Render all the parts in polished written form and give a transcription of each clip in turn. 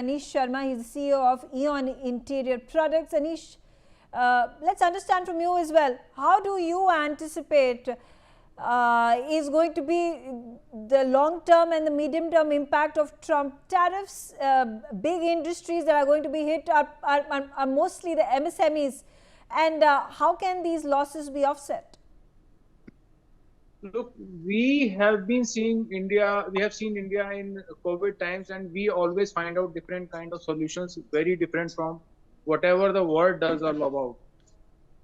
Anish Sharma. He's the CEO of Eon Interior Products. Anish, let's understand from you as well. How do you anticipate is going to be the long-term and the medium-term impact of Trump tariffs? Big industries that are going to be hit are mostly the MSMEs. And how can these losses be offset? Look, we have seen India in COVID times, and we always find out different kind of solutions, very different from whatever the world does all about.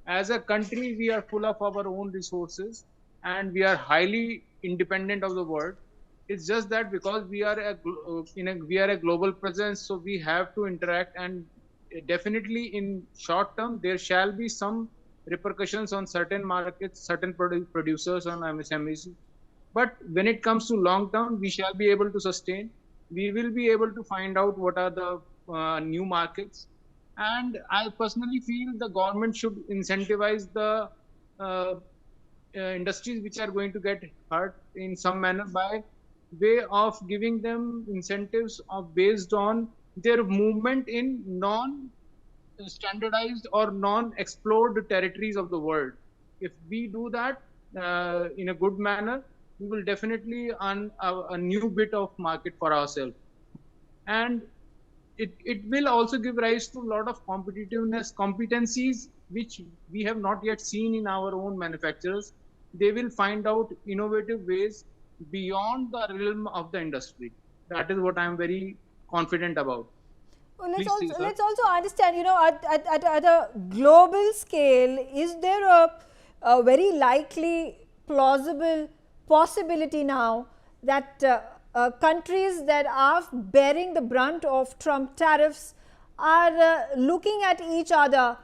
As a country, we are full of our own resources, and we are highly independent of the world. It's just that because we are a global presence, so we have to interact, and definitely in short term there shall be some repercussions on certain markets, certain producers, on MSMEs. But when it comes to long term, we shall be able to sustain. We will be able to find out what are the new markets. And I personally feel the government should incentivize the industries which are going to get hurt in some manner by way of giving them incentives based on their movement in non-standardized or non-explored territories of the world. If we do that in a good manner, we will definitely earn a new bit of market for ourselves. And it will also give rise to a lot of competencies which we have not yet seen in our own manufacturers. They will find out innovative ways beyond the realm of the industry. That is what I am very confident about. Well, let's also understand, at a global scale, is there a very likely, plausible possibility now that countries that are bearing the brunt of Trump tariffs are looking at each other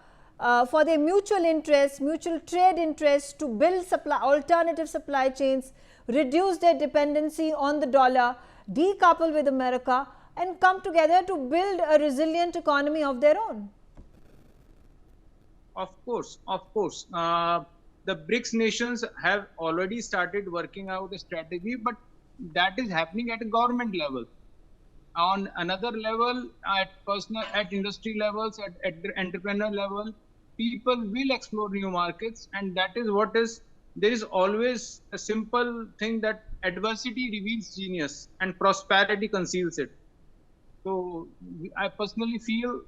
for their mutual interests, mutual trade interests, to build alternative supply chains, reduce their dependency on the dollar, decouple with America, and come together to build a resilient economy of their own? Of course. The BRICS nations have already started working out a strategy, but that is happening at a government level. On another level, at industry levels, at entrepreneur level, people will explore new markets, and that is what is. There is always a simple thing that adversity reveals genius and prosperity conceals it. So I personally feel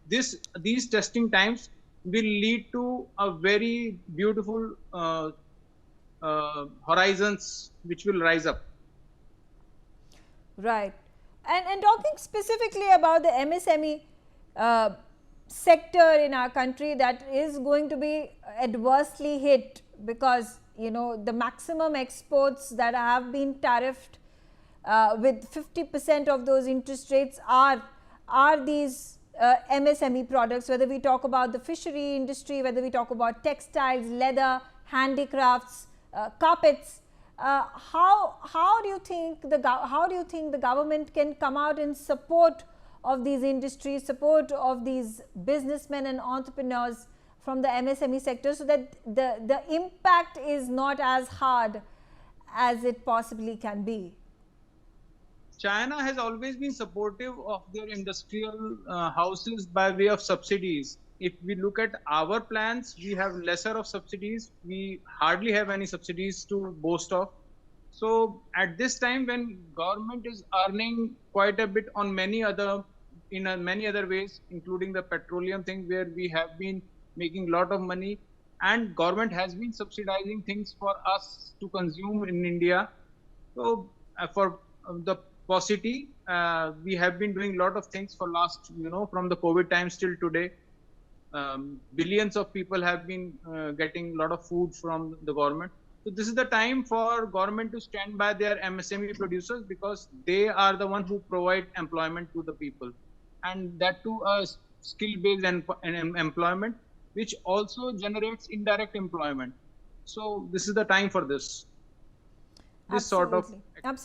these testing times will lead to a very beautiful horizons which will rise up. Right. And talking specifically about the MSME sector in our country that is going to be adversely hit, because the maximum exports that have been tariffed with 50% of those interest rates are these MSME products, whether we talk about the fishery industry, whether we talk about textiles, leather, handicrafts, carpets. How do you think the government can come out in support of these industries, support of these businessmen and entrepreneurs from the MSME sector, so that the impact is not as hard as it possibly can be? China has always been supportive of their industrial houses by way of subsidies. If we look at our plans, we have lesser of subsidies. We hardly have any subsidies to boast of. So at this time, when government is earning quite a bit on many other ways, including the petroleum thing, where we have been making a lot of money, and government has been subsidizing things for us to consume in India. So for the paucity, we have been doing a lot of things for last, from the COVID times till today. Billions of people have been getting a lot of food from the government. So this is the time for government to stand by their MSME producers, because they are the one who provide employment to the people, and that too a skill-based employment, which also generates indirect employment. So this is the time for this Absolutely. sort of